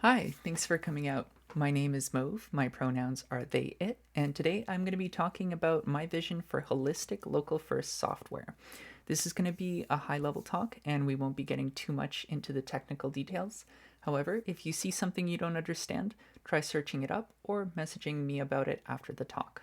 Hi, thanks for coming out. My name is Mauve, my pronouns are they, it, and today I'm going to be talking about my vision for holistic local first software. This is going to be a high level talk, and we won't be getting too much into the technical details. However, if you see something you don't understand, try searching it up or messaging me about it after the talk.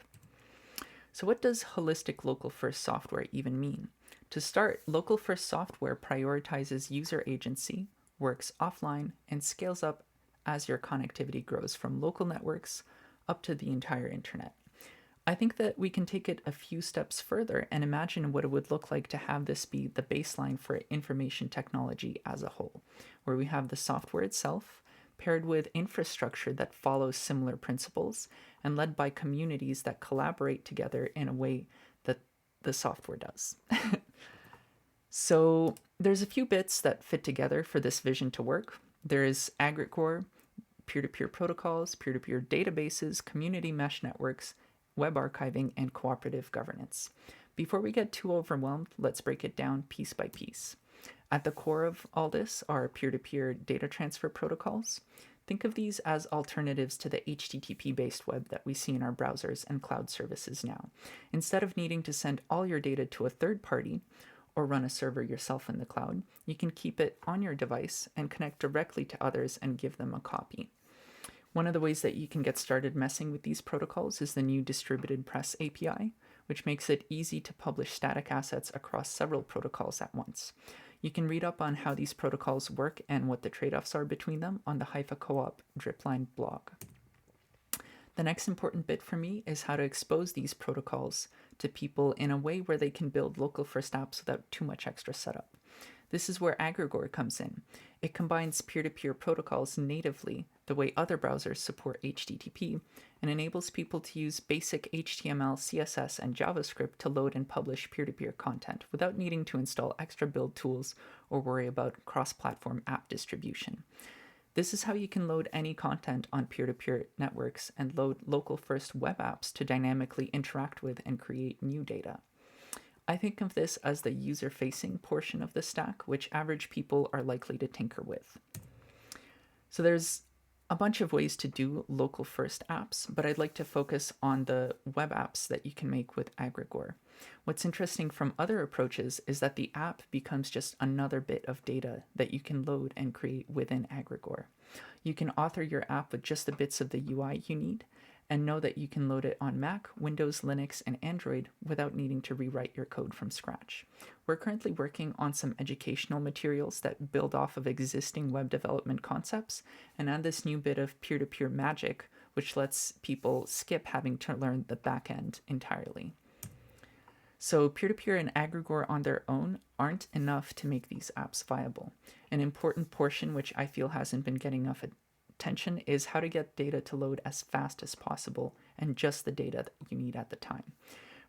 So, what does holistic local first software even mean? To start, local first software prioritizes user agency, works offline, and scales up as your connectivity grows from local networks up to the entire internet. I think that we can take it a few steps further and imagine what it would look like to have this be the baseline for information technology as a whole, where we have the software itself paired with infrastructure that follows similar principles and led by communities that collaborate together in a way that the software does. So there's a few bits that fit together for this vision to work. There is aggregore, peer-to-peer protocols, peer-to-peer databases, community mesh networks, web archiving, and cooperative governance. Before we get too overwhelmed, let's break it down piece by piece. At the core of all this are peer-to-peer data transfer protocols. Think of these as alternatives to the HTTP-based web that we see in our browsers and cloud services now. Instead of needing to send all your data to a third party or run a server yourself in the cloud, you can keep it on your device and connect directly to others and give them a copy. One of the ways that you can get started messing with these protocols is the new Distributed Press API, which makes it easy to publish static assets across several protocols at once. You can read up on how these protocols work and what the trade-offs are between them on the Haifa Co-op Dripline blog. The next important bit for me is how to expose these protocols to people in a way where they can build local first apps without too much extra setup. This is where aggregore comes in. It combines peer-to-peer protocols natively the way other browsers support HTTP and enables people to use basic HTML, CSS, and JavaScript to load and publish peer-to-peer content without needing to install extra build tools or worry about cross-platform app distribution. This is how you can load any content on peer-to-peer networks and load local first web apps to dynamically interact with and create new data. I think of this as the user-facing portion of the stack, which average people are likely to tinker with. So there's a bunch of ways to do local first apps, but I'd like to focus on the web apps that you can make with aggregore. What's interesting from other approaches is that the app becomes just another bit of data that you can load and create within aggregore. You can author your app with just the bits of the UI you need, and know that you can load it on Mac, Windows, Linux, and Android without needing to rewrite your code from scratch. We're currently working on some educational materials that build off of existing web development concepts and add this new bit of peer-to-peer magic, which lets people skip having to learn the backend entirely. So peer-to-peer and aggregore on their own aren't enough to make these apps viable. An important portion which I feel hasn't been getting enough attention is how to get data to load as fast as possible and just the data that you need at the time.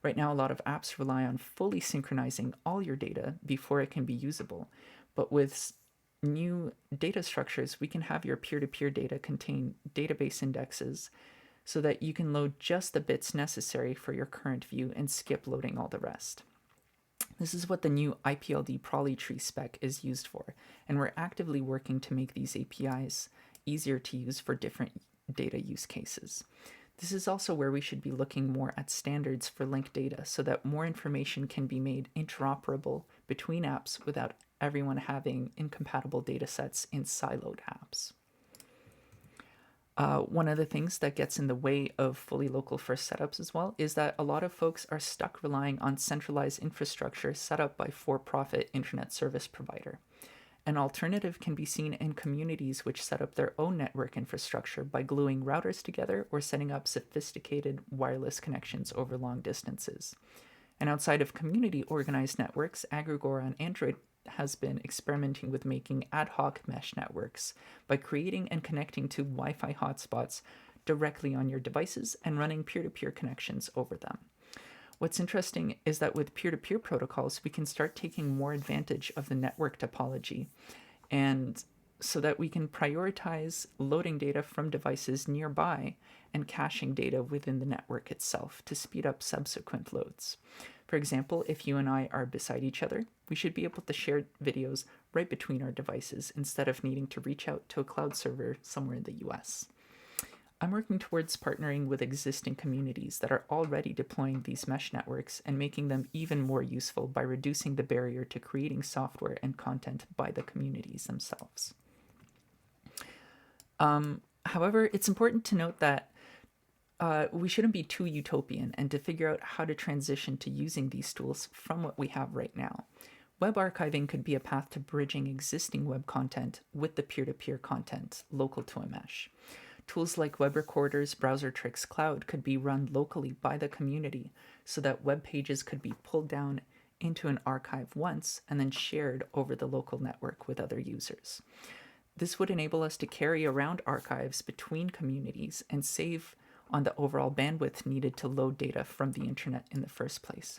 Right now, a lot of apps rely on fully synchronizing all your data before it can be usable, but with new data structures, we can have your peer-to-peer data contain database indexes so that you can load just the bits necessary for your current view and skip loading all the rest. This is what the new IPLD Polytree spec is used for, and we're actively working to make these APIs easier to use for different data use cases. This is also where we should be looking more at standards for linked data so that more information can be made interoperable between apps without everyone having incompatible data sets in siloed apps. One of the things that gets in the way of fully local first setups as well is that a lot of folks are stuck relying on centralized infrastructure set up by for-profit internet service provider. An alternative can be seen in communities which set up their own network infrastructure by gluing routers together or setting up sophisticated wireless connections over long distances. And outside of community organized networks, Aggregore on Android has been experimenting with making ad hoc mesh networks by creating and connecting to Wi-Fi hotspots directly on your devices and running peer-to-peer connections over them. What's interesting is that with peer-to-peer protocols, we can start taking more advantage of the network topology, and so that we can prioritize loading data from devices nearby and caching data within the network itself to speed up subsequent loads. For example, if you and I are beside each other, we should be able to share videos right between our devices instead of needing to reach out to a cloud server somewhere in the US. I'm working towards partnering with existing communities that are already deploying these mesh networks and making them even more useful by reducing the barrier to creating software and content by the communities themselves. However, it's important to note that we shouldn't be too utopian and to figure out how to transition to using these tools from what we have right now. Web archiving could be a path to bridging existing web content with the peer-to-peer content local to a mesh. Tools like web recorders, Browsertrix Cloud could be run locally by the community so that web pages could be pulled down into an archive once and then shared over the local network with other users. This would enable us to carry around archives between communities and save on the overall bandwidth needed to load data from the internet in the first place.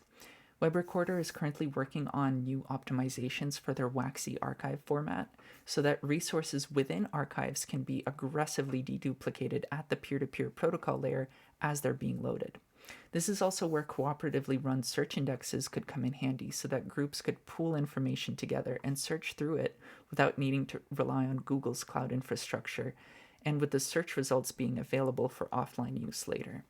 Web Recorder is currently working on new optimizations for their waxy archive format so that resources within archives can be aggressively deduplicated at the peer-to-peer protocol layer as they're being loaded. This is also where cooperatively run search indexes could come in handy so that groups could pool information together and search through it without needing to rely on Google's cloud infrastructure, and with the search results being available for offline use later.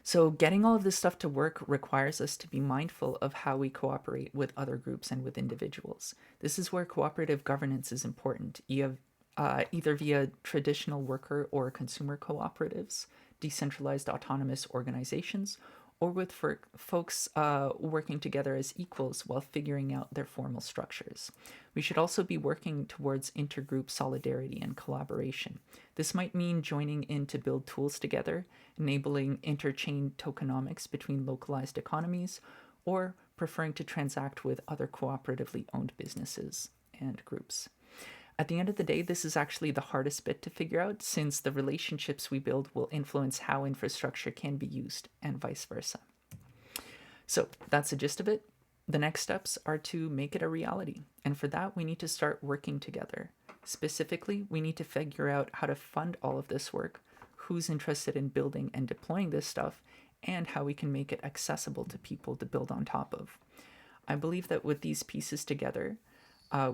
So getting all of this stuff to work requires us to be mindful of how we cooperate with other groups and with individuals. This is where cooperative governance is important, either via traditional worker or consumer cooperatives, decentralized autonomous organizations, or with folks working together as equals while figuring out their formal structures. We should also be working towards intergroup solidarity and collaboration. This might mean joining in to build tools together, enabling interchain tokenomics between localized economies, or preferring to transact with other cooperatively owned businesses and groups. At the end of the day, this is actually the hardest bit to figure out, since the relationships we build will influence how infrastructure can be used and vice versa. So that's the gist of it. The next steps are to make it a reality. And for that, we need to start working together. Specifically, we need to figure out how to fund all of this work, who's interested in building and deploying this stuff, and how we can make it accessible to people to build on top of. I believe that with these pieces together,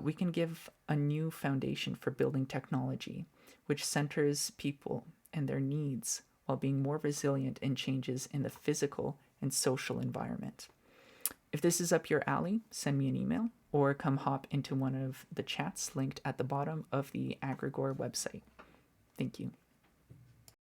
we can give a new foundation for building technology, which centers people and their needs while being more resilient in changes in the physical and social environment. If this is up your alley, send me an email or come hop into one of the chats linked at the bottom of the Agrigore website. Thank you.